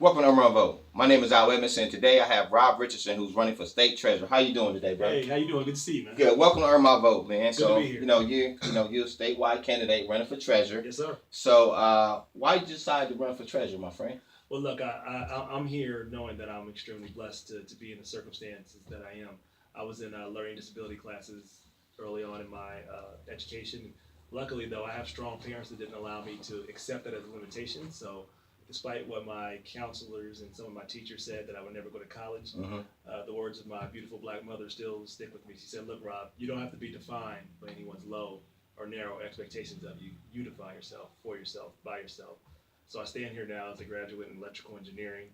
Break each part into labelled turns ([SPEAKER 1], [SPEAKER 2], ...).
[SPEAKER 1] Welcome to Urban Vote. My name is Edmondson. Today I have Rob Richardson, who's running for state treasurer. How you doing today, bro?
[SPEAKER 2] Hey, how you doing? Good to see you, man.
[SPEAKER 1] Good. Welcome to Earn My Vote, man.
[SPEAKER 2] Good to be here.
[SPEAKER 1] You're a statewide candidate running for treasurer.
[SPEAKER 2] Yes, sir.
[SPEAKER 1] So, why did you decide to run for treasurer, my friend?
[SPEAKER 2] Well, look, I'm here knowing that I'm extremely blessed to be in the circumstances that I am. I was in learning disability classes early on in my education. Luckily, though, I have strong parents that didn't allow me to accept that as a limitation. So, despite what my counselors and some of my teachers said that I would never go to college, the words of my beautiful black mother still stick with me. She said, "Look, Rob, you don't have to be defined by anyone's low or narrow expectations of you. You define yourself for yourself, by yourself." So I stand here now as a graduate in electrical engineering,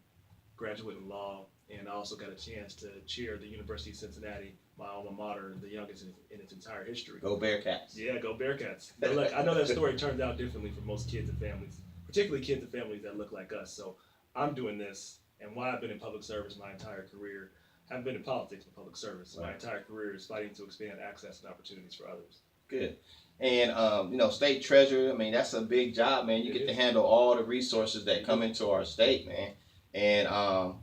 [SPEAKER 2] graduate in law, and I also got a chance to chair the University of Cincinnati, my alma mater, the youngest in its entire history.
[SPEAKER 1] Go Bearcats.
[SPEAKER 2] Yeah, go Bearcats. But look, I know that story turns out differently for most kids and families, particularly kids and families that look like us. So I'm doing this, and why I've been in public service my entire career, haven't been in politics but public service. Right. My entire career is fighting to expand access and opportunities for others.
[SPEAKER 1] Good. And state treasurer, I mean, that's a big job, man. You get to handle all the resources that come into our state, man. And I'm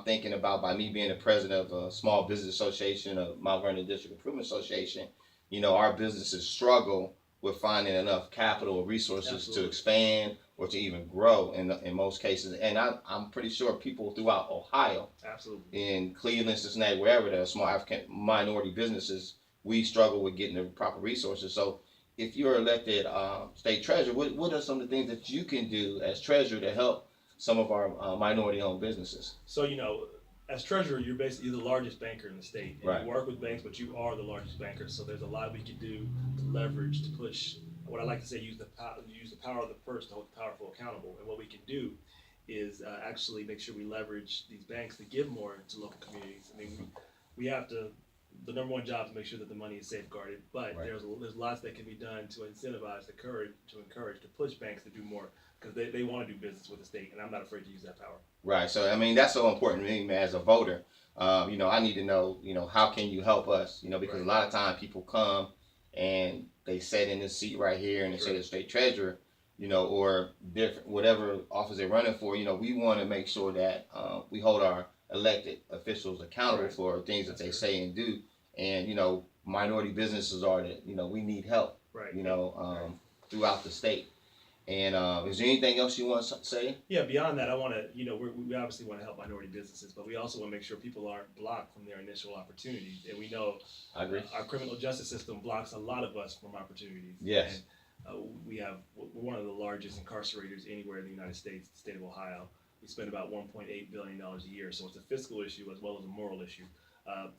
[SPEAKER 1] thinking about, by me being the president of a small business association of Mount Vernon District Improvement Association, our businesses struggle with finding enough capital or resources to expand or to even grow in most cases. And I'm pretty sure people throughout Ohio, in Cleveland, Cincinnati, wherever there are small African minority businesses, we struggle with getting the proper resources. So if you're elected state treasurer, what are some of the things that you can do as treasurer to help some of our minority-owned businesses?
[SPEAKER 2] So, as treasurer, you're the largest banker in the state. And
[SPEAKER 1] right.
[SPEAKER 2] You work with banks, but you are the largest banker. So there's a lot we can do to leverage, to push, what I like to say, use the power of the purse to hold the powerful accountable. And what we can do is actually make sure we leverage these banks to give more to local communities. I mean, we have to, the number one job is to make sure that the money is safeguarded, but right. there's lots that can be done to incentivize, to encourage, to push banks to do more, because they want to do business with the state, and I'm not afraid to use that power.
[SPEAKER 1] Right. So, I mean, that's so important to me, man, as a voter. I need to know, how can you help us? Because right. a lot of times people come and they sit in this seat right here and they say the state treasurer, or different, whatever office they're running for, we want to make sure that we hold our elected officials accountable right. for things that they say and do. And, minority businesses are that, we need help, right. Throughout the state. And is there anything else you want to say?
[SPEAKER 2] Yeah, beyond that, I want to, we obviously want to help minority businesses, but we also want to make sure people aren't blocked from their initial opportunities. And we know
[SPEAKER 1] I agree.
[SPEAKER 2] Our criminal justice system blocks a lot of us from opportunities.
[SPEAKER 1] Yes.
[SPEAKER 2] And we're one of the largest incarcerators anywhere in the United States, the state of Ohio. We spend about $1.8 billion a year, so it's a fiscal issue as well as a moral issue.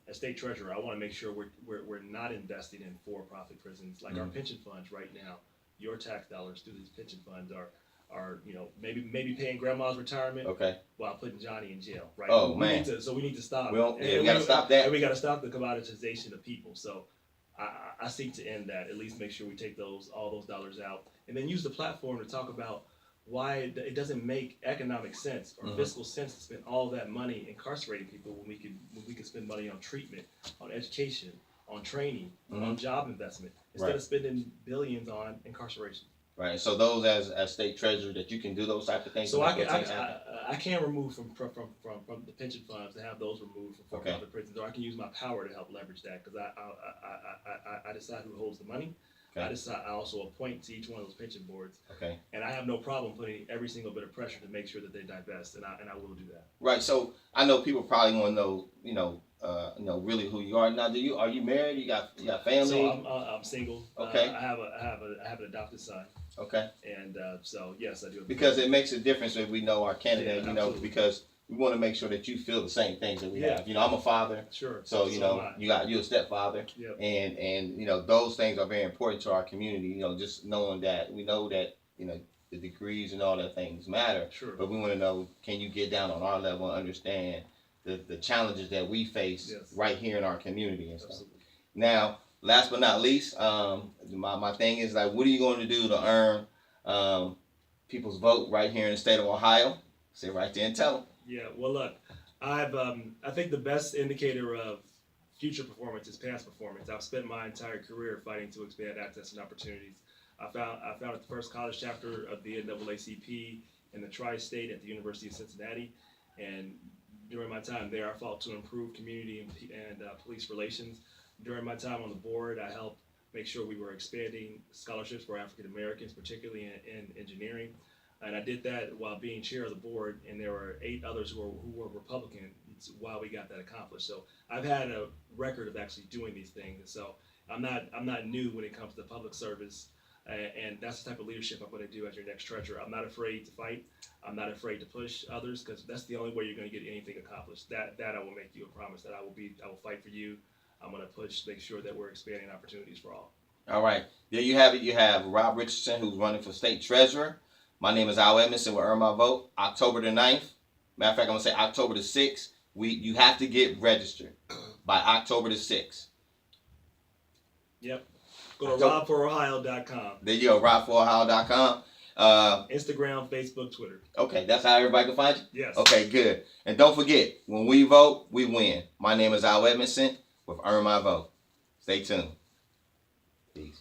[SPEAKER 2] As state treasurer, I want to make sure we're not investing in for-profit prisons like our pension funds right now. Your tax dollars through these pension funds are maybe paying grandma's retirement while putting Johnny in jail, right?
[SPEAKER 1] Oh,
[SPEAKER 2] we need to stop.
[SPEAKER 1] We got to stop that.
[SPEAKER 2] And we got to stop the commoditization of people. So I seek to end that. At least make sure we take all those dollars out, and then use the platform to talk about why it doesn't make economic sense or fiscal sense to spend all that money incarcerating people when we could spend money on treatment, on education, on training, on job investment, instead of spending billions on incarceration.
[SPEAKER 1] Right. So those as state treasurer, that you can do those type of things.
[SPEAKER 2] So I can remove from the pension funds to have those removed from for-profit prisons, or I can use my power to help leverage that, because I decide who holds the money. I also appoint to each one of those pension boards. Okay. And I have no problem putting every single bit of pressure to make sure that they divest, and I will do that. Right.
[SPEAKER 1] So I know people probably want to know, really who you are. Now, are you married? You got family?
[SPEAKER 2] So I'm single.
[SPEAKER 1] Okay.
[SPEAKER 2] I have an adopted son.
[SPEAKER 1] Okay.
[SPEAKER 2] And so yes, I do.
[SPEAKER 1] Because it makes a difference if we know our candidate. Because we want to make sure that you feel the same things that we have. I'm a father.
[SPEAKER 2] Sure.
[SPEAKER 1] So you're a stepfather.
[SPEAKER 2] Yep.
[SPEAKER 1] And those things are very important to our community. Just knowing that we know that the degrees and all that things matter.
[SPEAKER 2] Sure.
[SPEAKER 1] But we want to know, can you get down on our level and understand the challenges that we face right here in our community and stuff.
[SPEAKER 2] Absolutely.
[SPEAKER 1] Now, last but not least, my thing is, like, what are you going to do to earn people's vote right here in the state of Ohio? Sit right there and tell them.
[SPEAKER 2] Yeah, well, look, I think the best indicator of future performance is past performance. I've spent my entire career fighting to expand access and opportunities. I founded the first college chapter of the NAACP in the tri-state at the University of Cincinnati. And during my time there, I fought to improve community and police relations. During my time on the board, I helped make sure we were expanding scholarships for African Americans, particularly in engineering. And I did that while being chair of the board, and there were 8 others who were Republicans while we got that accomplished. So I've had a record of actually doing these things, and so I'm not new when it comes to public service, and that's the type of leadership I'm going to do as your next treasurer. I'm not afraid to fight. I'm not afraid to push others, because that's the only way you're going to get anything accomplished. That I will make you a promise that I will fight for you. I'm going to push, make sure that we're expanding opportunities for all.
[SPEAKER 1] All right, there you have it. You have Rob Richardson, who's running for state treasurer. My name is Al Edmondson. Will earn my vote October the 9th. Matter of fact, I'm going to say October the 6th. You have to get registered by October the 6th.
[SPEAKER 2] Yep. Go to robforohio.com.
[SPEAKER 1] There you go, robforohio.com.
[SPEAKER 2] Instagram, Facebook, Twitter.
[SPEAKER 1] Okay, that's how everybody can find you?
[SPEAKER 2] Yes.
[SPEAKER 1] Okay, good. And don't forget, when we vote, we win. My name is Al Edmondson with Earn My Vote. Stay tuned. Peace.